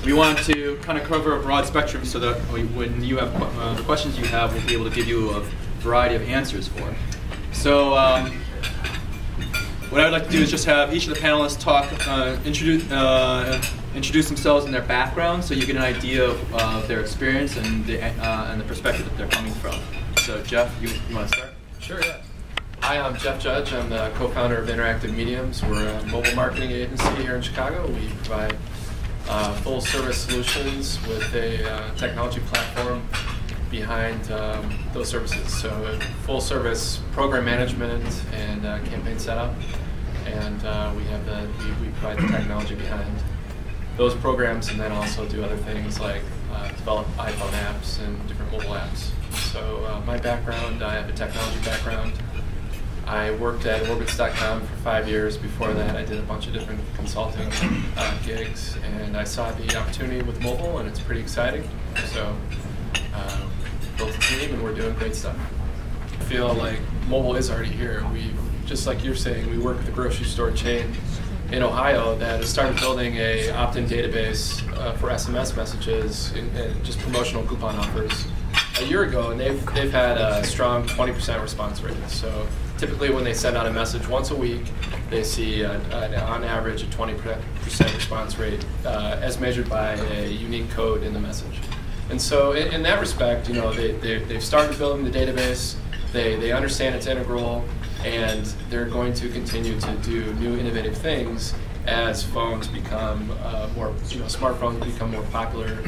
We want to kind of cover a broad spectrum so that when you have the questions you have, we'll be able to give you a variety of answers for. So what I would like to do is just have each of the panelists talk, introduce themselves and their background, so you get an idea of their experience and the perspective that they're coming from. So Jeff, you want to start? Sure, yeah. Hi, I'm Jeff Judge. I'm the co-founder of Interactive Mediums. We're a mobile marketing agency here in Chicago. We provide full-service solutions with a technology platform behind those services. So full-service program management and campaign setup, and we provide the technology behind those programs, and then also do other things like develop iPhone apps and different mobile apps. So my background, I have a technology background. I worked at Orbitz.com for 5 years. Before that, I did a bunch of different consulting gigs, and I saw the opportunity with mobile, and it's pretty exciting. So built a team, and we're doing great stuff. I feel like mobile is already here. Just like you're saying, we work with a grocery store chain in Ohio that has started building a opt-in database for SMS messages and just promotional coupon offers a year ago, and they've had a strong 20% response rate. So typically when they send out a message once a week, they see on average a 20% response rate as measured by a unique code in the message. And so in that respect, they've started building the database, they understand it's integral, and they're going to continue to do new innovative things as phones become smartphones become more popular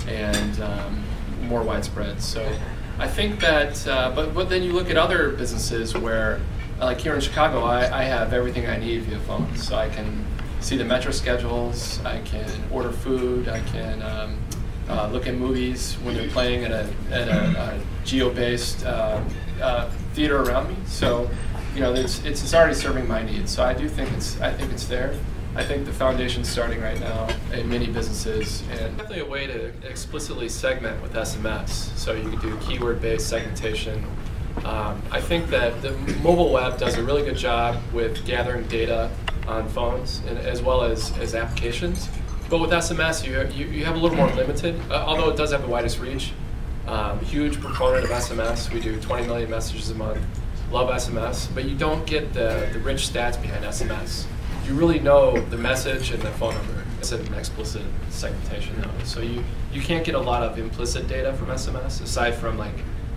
and more widespread. So I think that, but then you look at other businesses where, like here in Chicago, I have everything I need via phone. So I can see the metro schedules, I can order food, I can look at movies when they're playing at a geo-based theater around me. So it's already serving my needs. So I think it's there. I think the foundation's starting right now in many businesses, and definitely a way to explicitly segment with SMS. So you can do keyword-based segmentation. I think that the mobile web does a really good job with gathering data on phones and as well as applications. But with SMS, you have a little more limited, although it does have the widest reach. Huge proponent of SMS. We do 20 million messages a month. Love SMS, but you don't get the rich stats behind SMS. You really know the message and the phone number. It's an explicit segmentation though. So you can't get a lot of implicit data from SMS aside from like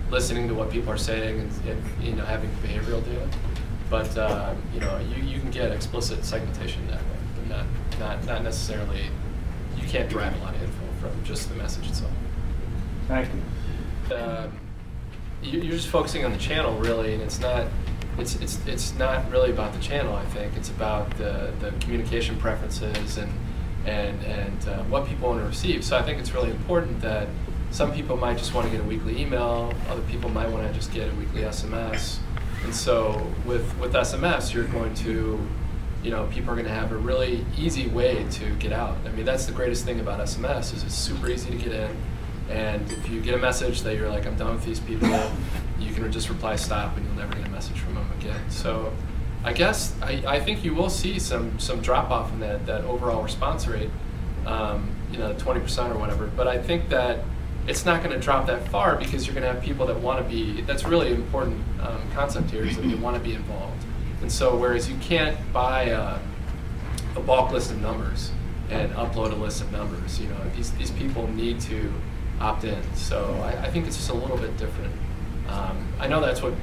listening to what people are saying and having behavioral data. But you can get explicit segmentation that way, but not necessarily. You can't derive a lot of info from just the message itself. Thank you. You're just focusing on the channel really, and it's not really about the channel. I think it's about the communication preferences and what people want to receive. So I think it's really important that some people might just want to get a weekly email, other people might want to just get a weekly SMS. And so with SMS, you're going to, people are going to have a really easy way to get out. I mean, that's the greatest thing about SMS is it's super easy to get in. And if you get a message that you're like, I'm done with these people, you can just reply stop and you'll never get a message from them again. So I guess I think you will see some drop off in that overall response rate, 20% or whatever. But I think that it's not going to drop that far because you're going to have people that want to be, that's really an important concept here, is that they want to be involved. And so whereas you can't buy a bulk list of numbers and upload a list of numbers, these people need to opt in. So I think it's just a little bit different. I know that's what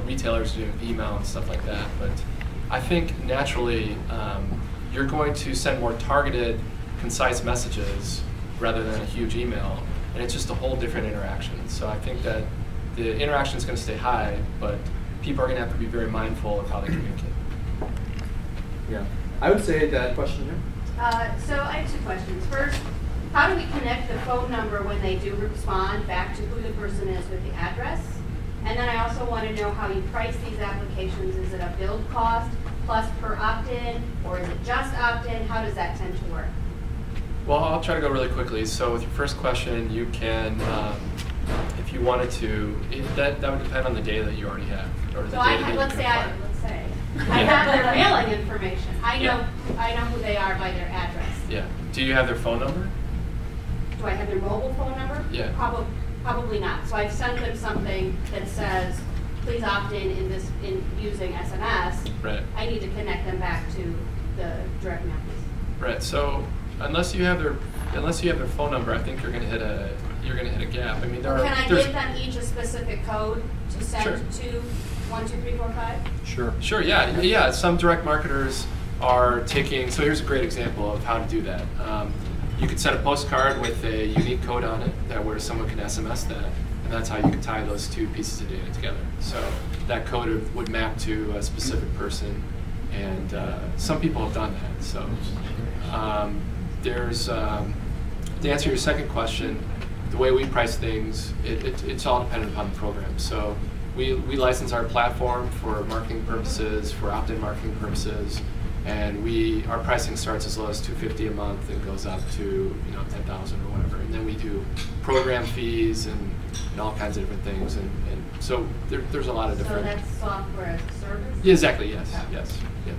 retailers do with email and stuff like that, but I think naturally you're going to send more targeted, concise messages rather than a huge email, and it's just a whole different interaction. So I think that the interaction is going to stay high, but people are going to have to be very mindful of how they communicate. Yeah, I would say that question here. So I have 2 questions. First, how do we connect the phone number when they do respond back to who the person is with the address? And then I also want to know how you price these applications. Is it a build cost plus per opt-in, or is it just opt-in? How does that tend to work? Well, I'll try to go really quickly. So with your first question, you can, if you wanted to, that would depend on the data that you already have. Or the data that let's say I have their mailing information. I know who they are by their address. Yeah. Do you have their phone number? do I have their mobile phone number? Yeah. Probably not. So I've sent them something that says, please opt in using SMS. Right. I need to connect them back to the direct mail piece. Right. So unless you have their phone number, I think you're going to hit a gap. I mean, Can I give them each a specific code to send Sure. to 1, 2, 3, 4, 5? Sure. Sure. Yeah. Yeah. Some direct marketers are taking. So here's a great example of how to do that. You could send a postcard with a unique code on it where someone can SMS that, and that's how you can tie those two pieces of data together. So that code would map to a specific person, and some people have done that. So to answer your second question, the way we price things, it's all dependent upon the program. So we license our platform for marketing purposes, for opt-in marketing purposes, and our pricing starts as low as $250 a month and goes up to $10,000 or whatever. And then we do program fees and all kinds of different things. And so there's a lot of different. So that's software as a service? Yeah, exactly. Yes. Okay. Yes. Yeah.